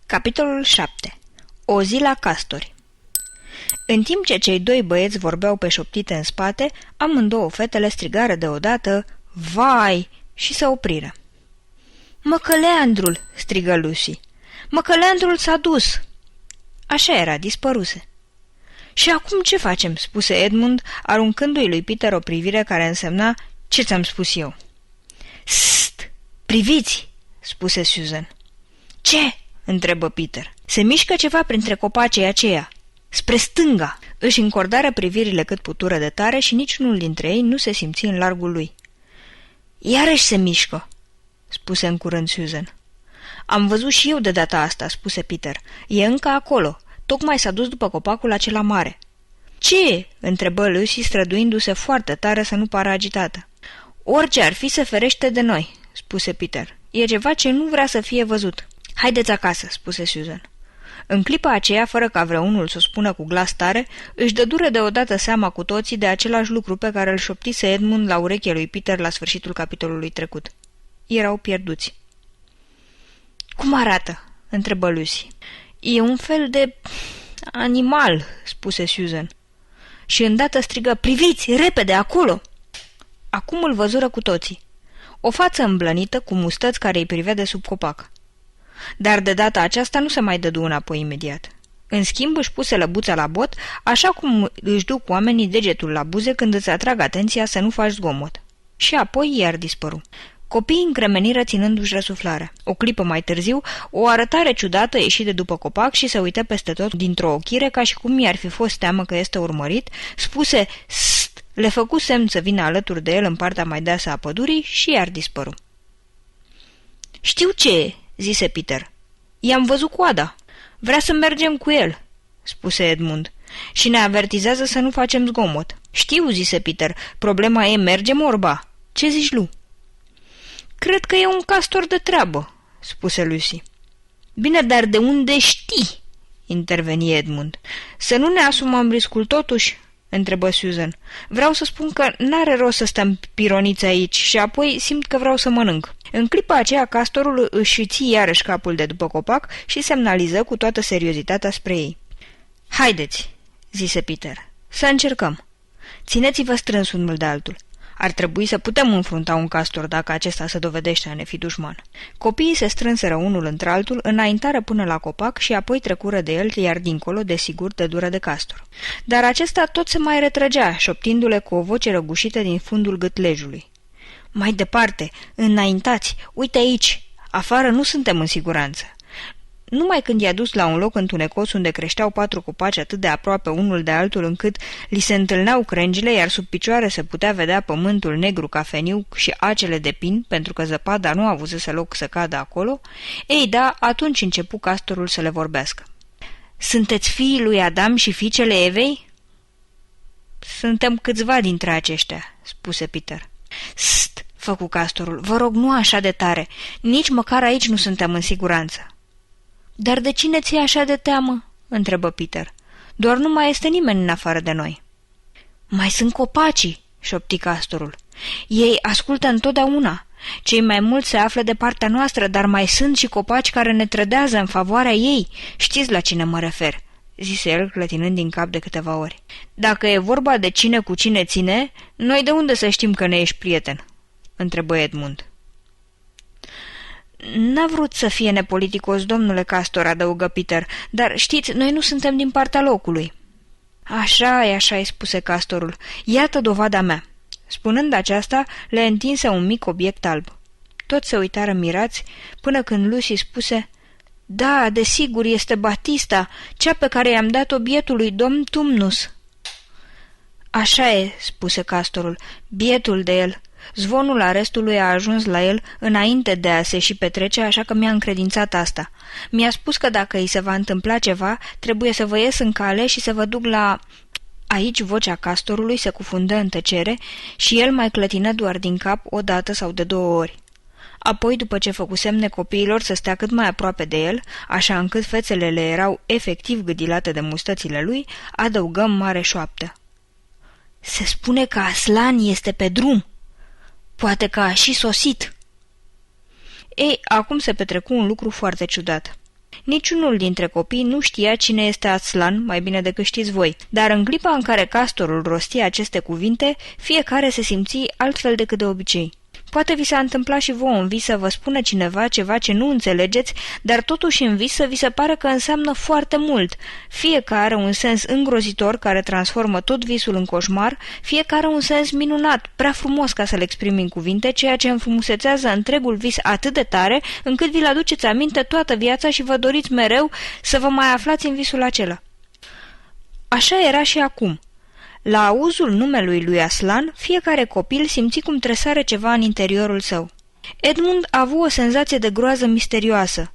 Capitolul 7. O zi la Castori. În timp ce cei doi băieți vorbeau pe șoptite în spate, amândouă fetele strigară deodată, "Vai!" și se opriră. "Măcăleandrul!" strigă Lucy. "Măcăleandrul s-a dus!" Așa era, dispăruse. "Și acum ce facem?" spuse Edmund, aruncându-i lui Peter o privire care însemna, "Ce ți-am spus eu?" "Sst! Priviți!" spuse Susan. "Ce?" întrebă Peter. "Se mișcă ceva printre copacii aceia. Spre stânga!" Își încordară privirile cât putură de tare și niciunul dintre ei nu se simți în largul lui. "Iarăși se mișcă!" spuse în curând Susan. "Am văzut și eu de data asta," spuse Peter. "E încă acolo. Tocmai s-a dus după copacul acela mare." "Ce?" întrebă Lucy, străduindu-se foarte tare să nu pară agitată. "Orice ar fi se ferește de noi," spuse Peter. "E ceva ce nu vrea să fie văzut." "Haideți acasă," spuse Susan. În clipa aceea, fără ca vreunul să o spună cu glas tare, își dădură deodată seama cu toții de același lucru pe care îl șoptise Edmund la urechea lui Peter la sfârșitul capitolului trecut. Erau pierduți. "Cum arată?" întrebă Lucy. "E un fel de animal," spuse Susan. Și îndată strigă, "Priviți, repede, acolo!" Acum îl văzură cu toții. O față îmblănită, cu mustăți care îi privea de sub copac. Dar de data aceasta nu se mai dădu înapoi imediat. În schimb își puse lăbuța la bot, așa cum își duc oamenii degetul la buze când îți atrag atenția să nu faci zgomot. Și apoi iar dispăru. Copiii încremeniră ținându-și răsuflarea. O clipă mai târziu, o arătare ciudată ieși de după copac și se uită peste tot dintr-o ochire ca și cum i-ar fi fost teamă că este urmărit, spuse "Sst!", le făcu semn să vină alături de el în partea mai deasă a pădurii și iar dispăru. "Știu ce e," zise Peter. "I-am văzut coada. Vrea să mergem cu el," spuse Edmund. "Și ne avertizează să nu facem zgomot." "Știu," zise Peter. "Problema e mergem orba. Ce zici, Lu?" "Cred că e un castor de treabă," spuse Lucy. "Bine, dar de unde știi?" interveni Edmund. "Să nu ne asumăm riscul totuși?" întrebă Susan. "Vreau să spun că n-are rost să stăm pironiți aici și apoi simt că vreau să mănânc." În clipa aceea, castorul își ții iarăși capul de după copac și semnaliză cu toată seriozitatea spre ei. "Haideți," zise Peter, "să încercăm. Țineți-vă strâns unul de altul. Ar trebui să putem înfrunta un castor dacă acesta se dovedește a ne fi dușman." Copiii se strânseră unul într-altul, înaintară până la copac și apoi trecură de el, iar dincolo, desigur, de dură de castor. Dar acesta tot se mai retrăgea, șoptindu-le cu o voce răgușită din fundul gâtlejului. "Mai departe, înaintați, uite aici, afară nu suntem în siguranță." Numai când i-a dus la un loc întunecos unde creșteau 4 copaci atât de aproape unul de altul încât li se întâlneau crengile, iar sub picioare se putea vedea pământul negru cafeniu și acele de pin, pentru că zăpada nu avusese loc să cadă acolo, ei da, atunci începu castorul să le vorbească. "Sunteți fiii lui Adam și fiicele Evei?" "Suntem câțiva dintre aceștia," spuse Peter. "Sst!" făcu castorul, "vă rog, nu așa de tare. Nici măcar aici nu suntem în siguranță." "Dar de cine ți-e așa de teamă?" întrebă Peter. "Doar nu mai este nimeni în afară de noi." "Mai sunt copacii," șopti castorul. "Ei ascultă întotdeauna. Cei mai mulți se află de partea noastră, dar mai sunt și copaci care ne trădează în favoarea ei. Știți la cine mă refer?" zise el, clătinând din cap de câteva ori. "Dacă e vorba de cine cu cine ține, noi de unde să știm că ne ești prieten?" întrebă Edmund. "N-a vrut să fie nepoliticos, domnule castor," adăugă Peter, "dar știți, noi nu suntem din partea locului." Așa-i, spuse castorul. "Iată dovada mea." Spunând aceasta, le întinse un mic obiect alb. Toți se uitară mirați, până când Lucy spuse, "Da, desigur, este Batista, cea pe care i-am dat-o bietului domn Tumnus." "Așa e," spuse castorul, "bietul de el. Zvonul arestului a ajuns la el înainte de a se și petrece, așa că mi-a încredințat asta. Mi-a spus că dacă îi se va întâmpla ceva, trebuie să vă ies în cale și să vă duc la..." Aici vocea castorului se cufundă în tăcere și el mai clătină doar din cap o dată sau de 2 ori. Apoi, după ce făcu semne copiilor să stea cât mai aproape de el, așa încât fețele le erau efectiv gâdilate de mustățile lui, adăugăm mare șoaptă. "Se spune că Aslan este pe drum. Poate că a și sosit." Ei, acum se petrecu un lucru foarte ciudat. Niciunul dintre copii nu știa cine este Aslan mai bine decât știți voi, dar în clipa în care Castorul rostia aceste cuvinte, fiecare se simți altfel decât de obicei. Poate vi s-a întâmplat și vouă în vis să vă spună cineva ceva ce nu înțelegeți, dar totuși în vis să vi se pare că înseamnă foarte mult. Fiecare are un sens îngrozitor care transformă tot visul în coșmar, fiecare un sens minunat, prea frumos ca să-l exprimi în cuvinte, ceea ce înfrumusețează întregul vis atât de tare, încât vi-l aduceți aminte toată viața și vă doriți mereu să vă mai aflați în visul acela. Așa era și acum. La auzul numelui lui Aslan, fiecare copil simți cum tresare ceva în interiorul său. Edmund a avut o senzație de groază misterioasă.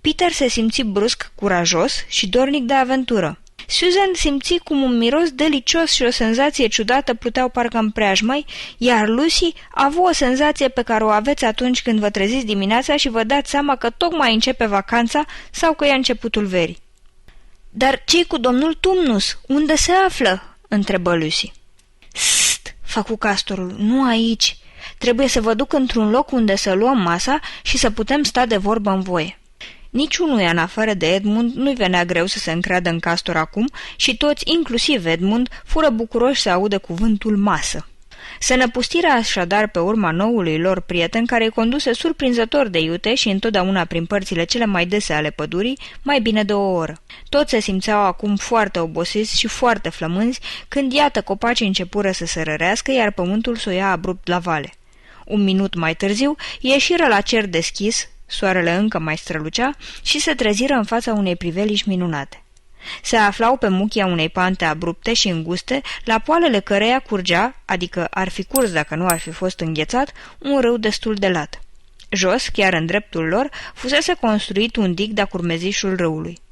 Peter se simți brusc curajos și dornic de aventură. Susan simți cum un miros delicios și o senzație ciudată pluteau parcă în preajmăi, iar Lucy a avut o senzație pe care o aveți atunci când vă treziți dimineața și vă dați seama că tocmai începe vacanța sau că e începutul verii. Dar ce-i cu domnul Tumnus? Unde se află?" întrebă Lucy. Sst, făcu Castorul, nu aici. Trebuie să vă duc într-un loc unde să luăm masa și să putem sta de vorbă în voie. Niciunuia în afară de Edmund nu-i venea greu să se încreadă în Castor acum și toți, inclusiv Edmund, fură bucuroși să audă cuvântul masă. Se năpustiră așadar pe urma noului lor prieten care îi conduse surprinzător de iute și întotdeauna prin părțile cele mai dese ale pădurii, mai bine de o oră. Toți se simțeau acum foarte obosiți și foarte flămânzi când iată copacii începură să se rărească, iar pământul s-o ia abrupt la vale. Un minut mai târziu ieșiră la cer deschis, soarele încă mai strălucea, și se treziră în fața unei priveliști minunate. Se aflau pe muchia unei pante abrupte și înguste, la poalele căreia curgea, adică ar fi curs dacă nu ar fi fost înghețat, un râu destul de lat. Jos, chiar în dreptul lor, fusese construit un dig de-a curmezișul râului.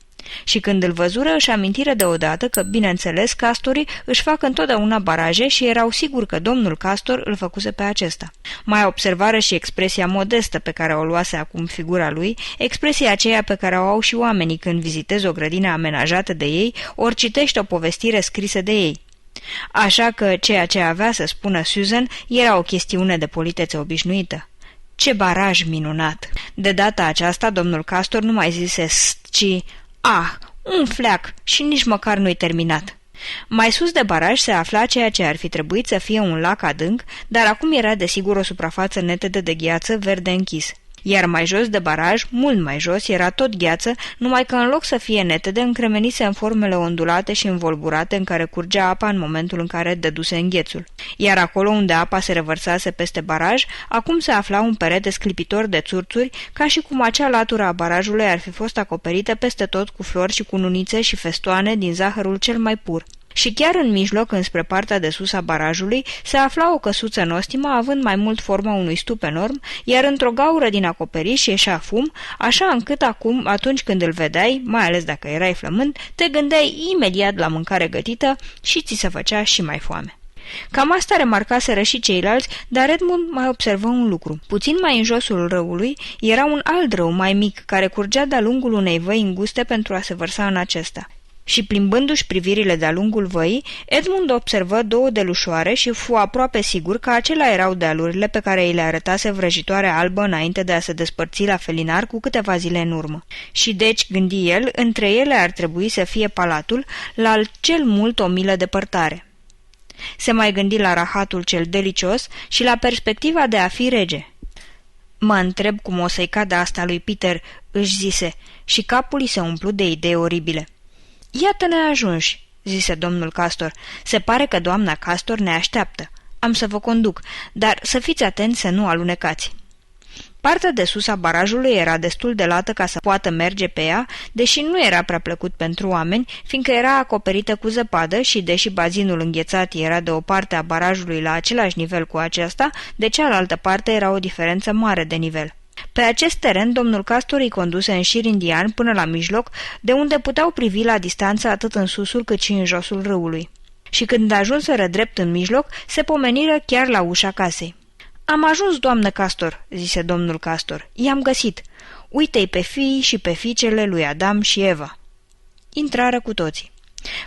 Și când îl văzură, își amintiră deodată că, bineînțeles, castorii își fac întotdeauna baraje și erau siguri că domnul Castor îl făcuse pe acesta. Mai observară și expresia modestă pe care o luase acum figura lui, expresia aceea pe care o au și oamenii când vizitezi o grădină amenajată de ei, ori citești o povestire scrisă de ei. Așa că ceea ce avea să spună Susan era o chestiune de politețe obișnuită. Ce baraj minunat! De data aceasta, domnul Castor nu mai zise st, ci un fleac și nici măcar nu-i terminat. Mai sus de baraj se afla ceea ce ar fi trebuit să fie un lac adânc, dar acum era desigur o suprafață netedă de gheață verde închis. Iar mai jos de baraj, mult mai jos, era tot gheață, numai că în loc să fie netede, încremenise în formele ondulate și învolburate în care curgea apa în momentul în care dăduse înghețul. Iar acolo unde apa se revărsase peste baraj, acum se afla un perete sclipitor de țurțuri, ca și cum acea latură a barajului ar fi fost acoperită peste tot cu flori și cu nunițe și festoane din zahărul cel mai pur. Și chiar în mijloc, înspre partea de sus a barajului, se afla o căsuță nostimă având mai mult forma unui stup enorm, iar într-o gaură din acoperiș ieșea fum, așa încât acum, atunci când îl vedeai, mai ales dacă erai flămând, te gândeai imediat la mâncare gătită și ți se făcea și mai foame. Cam asta remarcaseră și ceilalți, dar Edmund mai observă un lucru. Puțin mai în josul râului era un alt râu mai mic, care curgea de-a lungul unei văi înguste pentru a se vărsa în acesta. Și plimbându-și privirile de-a lungul văii, Edmund observă două delușoare și fu aproape sigur că acelea erau dealurile pe care îi le arătase vrăjitoarea albă înainte de a se despărți la felinar cu câteva zile în urmă. Și deci, gândi el, între ele ar trebui să fie palatul, la cel mult o milă depărtare. Se mai gândi la rahatul cel delicios și la perspectiva de a fi rege. Mă întreb cum o să-i cadă asta lui Peter, își zise, și capul îi se umplu de idei oribile. Iată-ne ajunși, zise domnul Castor. Se pare că doamna Castor ne așteaptă. Am să vă conduc, dar să fiți atenți să nu alunecați. Partea de sus a barajului era destul de lată ca să poată merge pe ea, deși nu era prea plăcut pentru oameni, fiindcă era acoperită cu zăpadă și, deși bazinul înghețat era de o parte a barajului la același nivel cu aceasta, de cealaltă parte era o diferență mare de nivel. Pe acest teren, domnul Castor îi conduse în șir indian până la mijloc, de unde puteau privi la distanță atât în susul cât și în josul râului. Și când ajunseră drept în mijloc, se pomeniră chiar la ușa casei. Am ajuns, doamnă Castor," zise domnul Castor. I-am găsit. Uite-i pe fiii și pe fiicele lui Adam și Eva." Intrară cu toții.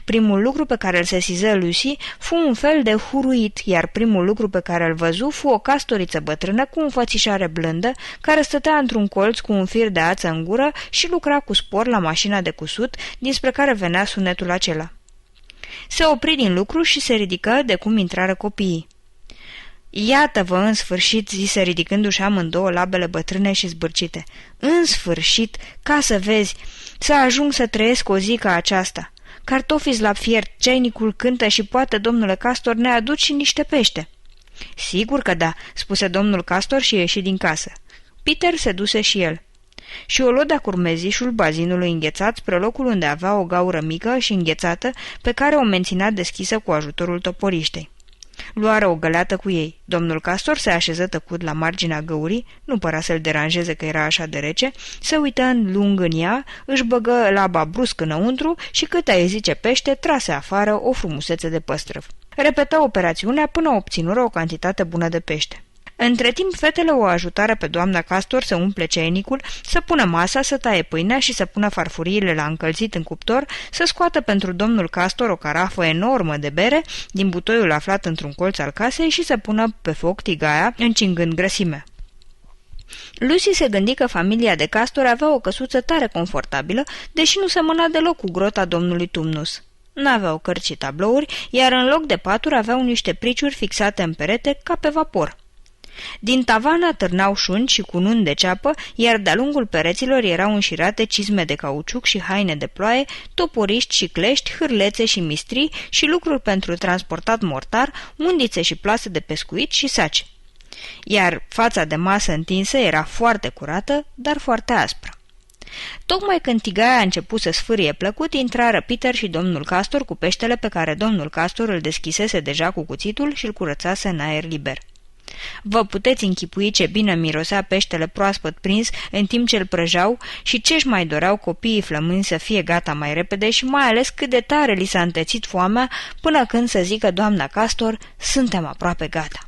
Primul lucru pe care îl sesiză Lucy fu un fel de huruit, iar primul lucru pe care îl văzu fu o castoriță bătrână cu înfățișare blândă, care stătea într-un colț cu un fir de ață în gură și lucra cu spor la mașina de cusut, dinspre care venea sunetul acela. Se opri din lucru și se ridică de cum intrară copiii. Iată-vă, în sfârșit, zise ridicându-și amândouă labele bătrâne și zbârcite. În sfârșit, ca să vezi, să ajung să trăiesc o zi ca aceasta. Cartofii la fiert, ceainicul cântă și poate, domnule Castor, ne aduci și niște pește." Sigur că da," spuse domnul Castor și ieși din casă. Peter se duse și el. Și o luă de-a curmezișul bazinului înghețat spre locul unde avea o gaură mică și înghețată pe care o menținea deschisă cu ajutorul toporiștei. Luară o găleată cu ei. Domnul Castor se așeză tăcut la marginea găurii, nu părea să-l deranjeze că era așa de rece, se uită lung în ea, își băgă laba brusc înăuntru și cât ai zice pește, trase afară o frumusețe de păstrăv. Repetă operațiunea până obținură o cantitate bună de pește. Între timp, fetele o ajutară pe doamna Castor să umple ceainicul, să pună masa, să taie pâinea și să pună farfuriile la încălzit în cuptor, să scoată pentru domnul Castor o carafă enormă de bere din butoiul aflat într-un colț al casei și să pună pe foc tigaia, încingând grăsimea. Lucy se gândi că familia de Castor avea o căsuță tare confortabilă, deși nu semăna deloc cu grota domnului Tumnus. N-aveau cărți și tablouri, iar în loc de paturi aveau niște priciuri fixate în perete ca pe vapor. Din tavan atârnau șunci și cununi de ceapă, iar de-a lungul pereților erau înșirate cizme de cauciuc și haine de ploaie, toporiști și clești, hârlețe și mistrii și lucruri pentru transportat mortar, undițe și plase de pescuit și saci. Iar fața de masă întinsă era foarte curată, dar foarte aspră. Tocmai când tigaia a început să sfârie plăcut, intrară Peter și domnul Castor cu peștele pe care domnul Castor îl deschisese deja cu cuțitul și îl curățase în aer liber. Vă puteți închipui ce bine mirosea peștele proaspăt prins în timp ce îl prăjeau și ce-și mai doreau copiii flămâni să fie gata mai repede și mai ales cât de tare li s-a întețit foamea până când să zică doamna Castor, suntem aproape gata.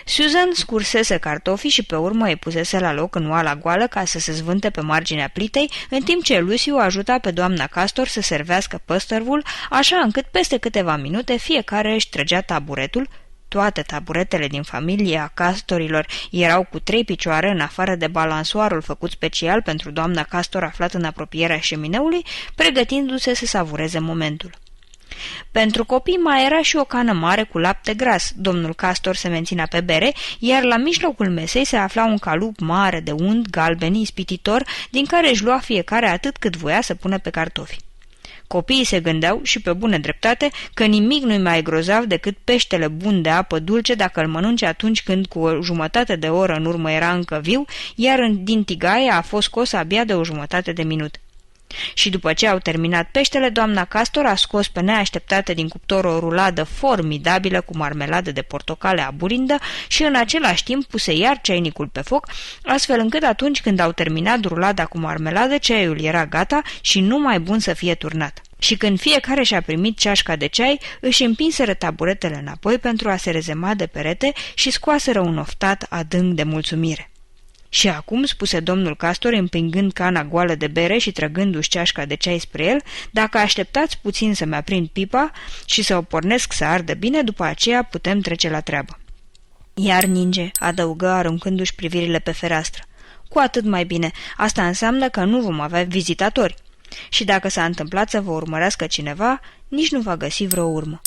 Susan scursese cartofii și pe urmă îi pusese la loc în oala goală ca să se zvânte pe marginea plitei, în timp ce Lucy o ajuta pe doamna Castor să servească păstărvul, așa încât peste câteva minute fiecare își trăgea taburetul. Toate taburetele din familia Castorilor erau cu 3 picioare, în afară de balansoarul făcut special pentru doamna Castor aflat în apropierea șemineului, pregătindu-se să savureze momentul. Pentru copii mai era și o cană mare cu lapte gras. Domnul Castor se menținea pe bere, iar la mijlocul mesei se afla un calup mare de unt galben ispititor, din care își lua fiecare atât cât voia să pună pe cartofi. Copiii se gândeau, și pe bună dreptate, că nimic nu-i mai grozav decât peștele bun de apă dulce dacă îl mănânce atunci când cu o jumătate de oră în urmă era încă viu, iar din tigaie a fost scos abia de o jumătate de minut. Și după ce au terminat peștele, doamna Castor a scos pe neașteptate din cuptor o ruladă formidabilă cu marmeladă de portocale aburindă și în același timp puse iar ceainicul pe foc, astfel încât atunci când au terminat rulada cu marmeladă, ceaiul era gata și numai bun să fie turnat. Și când fiecare și-a primit ceașca de ceai, își împinseră taburetele înapoi pentru a se rezema de perete și scoaseră un oftat adânc de mulțumire. Și acum, spuse domnul Castor, împingând cana goală de bere și trăgându-și ceașca de ceai spre el, dacă așteptați puțin să-mi aprind pipa și să o pornesc să ardă bine, după aceea putem trece la treabă. Iar ninge, adăugă aruncându-și privirile pe fereastră. Cu atât mai bine, asta înseamnă că nu vom avea vizitatori. Și dacă s-a întâmplat să vă urmărească cineva, nici nu va găsi vreo urmă.